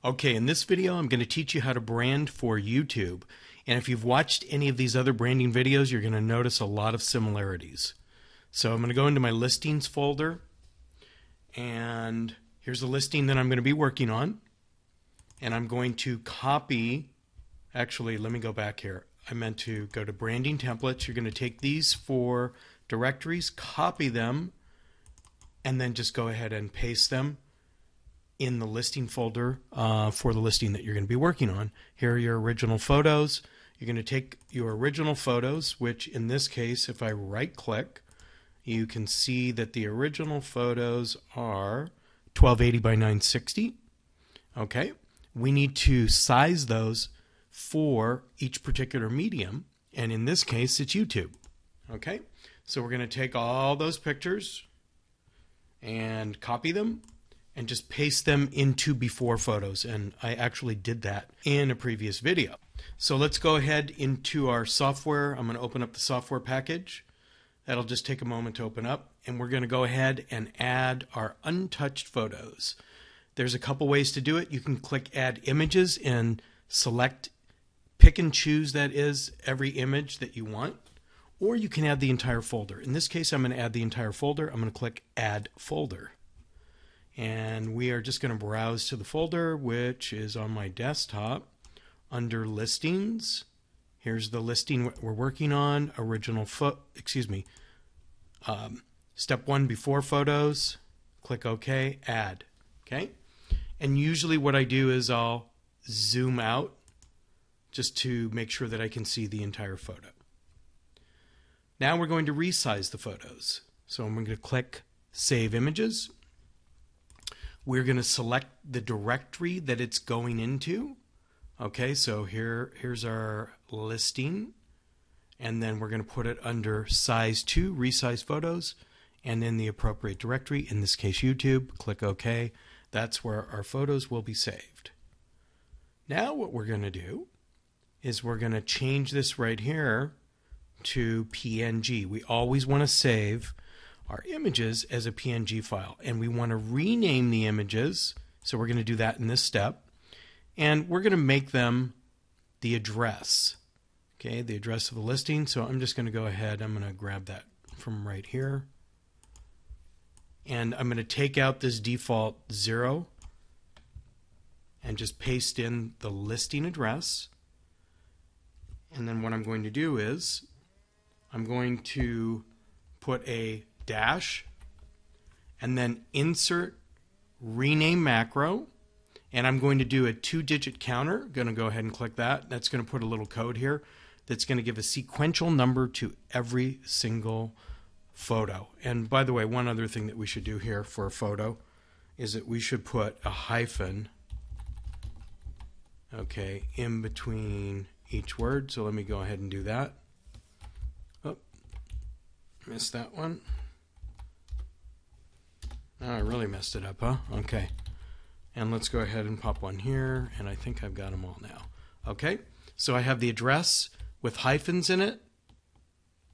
Okay, in this video I'm going to teach you how to brand for YouTube. And if you've watched any of these other branding videos, you're going to notice a lot of similarities. So I'm going to go into my listings folder, and here's the listing that I'm going to be working on. And I'm going to copy, actually let me go back here. I meant to go to branding templates. You're going to take these 4 directories, copy them, and then just go ahead and paste them in the listing folder for the listing that you're going to be working on. Here are your original photos. You're going to take your original photos, which in this case, if I right click, you can see that the original photos are 1280 by 960. Okay, we need to size those for each particular medium, and in this case it's YouTube. Okay, so we're going to take all those pictures and copy them and just paste them into before photos, and I actually did that in a previous video. So let's go ahead into our software. I'm going to open up the software package. That'll just take a moment to open up, and we're going to go ahead and add our untouched photos. There's a couple ways to do it. You can click add images and pick and choose, that is, every image that you want, or you can add the entire folder. In this case I'm going to add the entire folder. I'm going to click add folder. And we are just going to browse to the folder, which is on my desktop under listings. Here's the listing we're working on. Step 1 before photos. Click OK, add. Okay. And usually what I do is I'll zoom out just to make sure that I can see the entire photo. Now we're going to resize the photos. So I'm going to click Save Images. We're going to select the directory that it's going into. Okay, so here's our listing, and then we're going to put it under Size 2, Resize Photos, and in the appropriate directory, in this case YouTube. Click OK. That's where our photos will be saved. Now what we're going to do is we're going to change this right here to PNG. We always want to save our images as a PNG file, and we want to rename the images. So we're going to do that in this step, and we're going to make them the address. Okay, the address of the listing. So I'm just going to go ahead, I'm going to grab that from right here, and I'm going to take out this default 0 and just paste in the listing address. And then what I'm going to do is I'm going to put a dash and then insert rename macro, and I'm going to do a 2-digit counter. Going to go ahead and click that. That's going to put a little code here that's going to give a sequential number to every single photo. And by the way, one other thing that we should do here for a photo is that we should put a hyphen, okay, in between each word. So let me go ahead and do that. Oh, missed that one. Oh, I really messed it up, huh? Okay. And let's go ahead and pop one here, and I think I've got them all now. Okay, so I have the address with hyphens in it,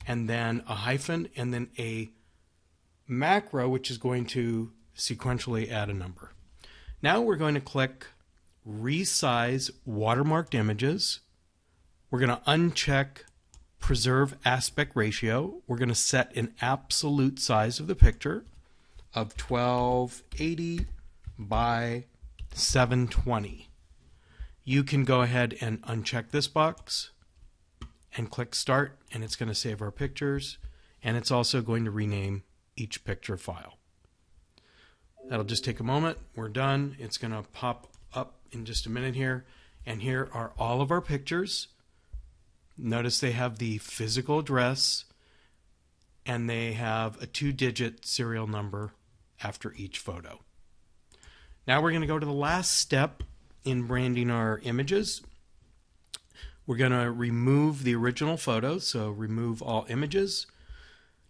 and then a hyphen, and then a macro, which is going to sequentially add a number. Now we're going to click Resize Watermarked Images. We're going to uncheck Preserve Aspect Ratio. We're going to set an absolute size of the picture of 1280 by 720. You can go ahead and uncheck this box and click Start, and it's going to save our pictures, and it's also going to rename each picture file. That'll just take a moment. We're done. It's going to pop up in just a minute here, and here are all of our pictures. Notice they have the physical address, and they have a 2-digit serial number after each photo. Now we're going to go to the last step in branding our images. We're going to remove the original photos, so remove all images.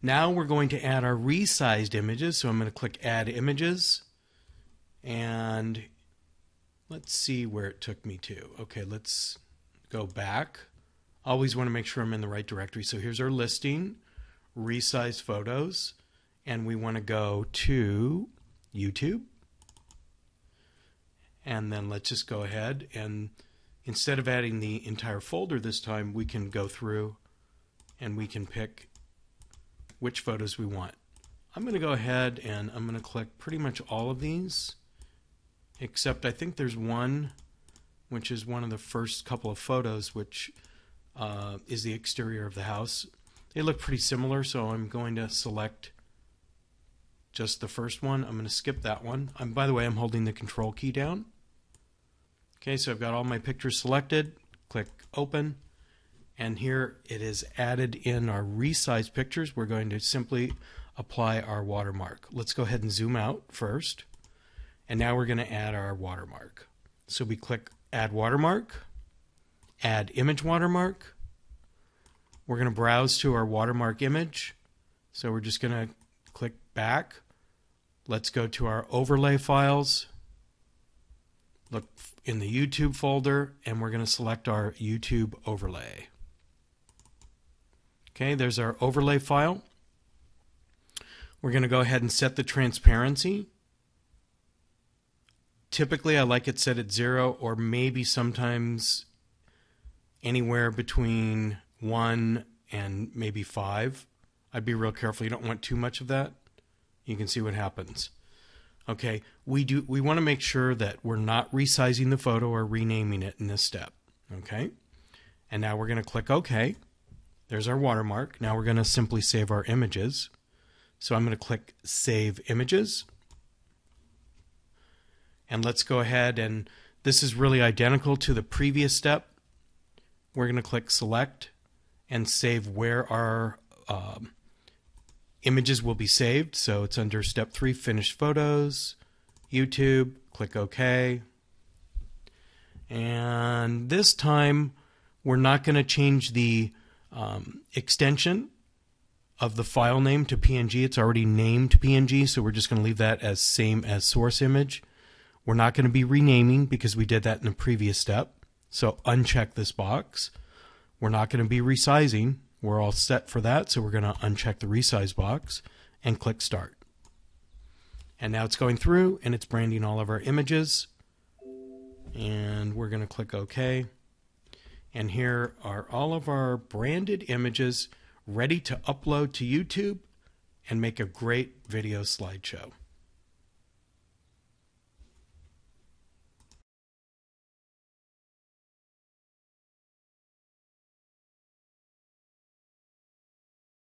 Now we're going to add our resized images, so I'm going to click Add Images, and let's see where it took me to. Okay, let's go back. Always want to make sure I'm in the right directory. So here's our listing, resize photos, and we want to go to YouTube. And then let's just go ahead, and instead of adding the entire folder this time, we can go through and we can pick which photos we want. I'm going to go ahead and I'm going to click pretty much all of these, except I think there's one which is one of the first couple of photos, which is the exterior of the house. They look pretty similar, so I'm going to select just the first one. I'm going to skip that one. By the way, I'm holding the control key down. Okay, so I've got all my pictures selected. Click open, and here it is added in our resized pictures. We're going to simply apply our watermark. Let's go ahead and zoom out first, and now we're going to add our watermark. So we click add watermark, add image watermark. We're going to browse to our watermark image, so we're just going to click back. Let's go to our overlay files, look in the YouTube folder, and we're going to select our YouTube overlay. Okay, there's our overlay file. We're going to go ahead and set the transparency. Typically I like it set at 0, or maybe sometimes anywhere between 1 and maybe 5. I'd be real careful. You don't want too much of that. You can see what happens. Okay, we want to make sure that we're not resizing the photo or renaming it in this step. Okay, and now we're going to click OK. There's our watermark. Now we're going to simply save our images. So I'm going to click Save Images. And let's go ahead, and this is really identical to the previous step. We're going to click Select and save where our images will be saved. So it's under step 3, Finished Photos, YouTube. Click OK. And this time we're not going to change the extension of the file name to PNG. It's already named PNG, so we're just going to leave that as same as source image. We're not going to be renaming because we did that in the previous step. So uncheck this box. We're not going to be resizing. We're all set for that, so we're going to uncheck the resize box and click Start. And now it's going through and it's branding all of our images. And we're going to click OK. And here are all of our branded images ready to upload to YouTube and make a great video slideshow.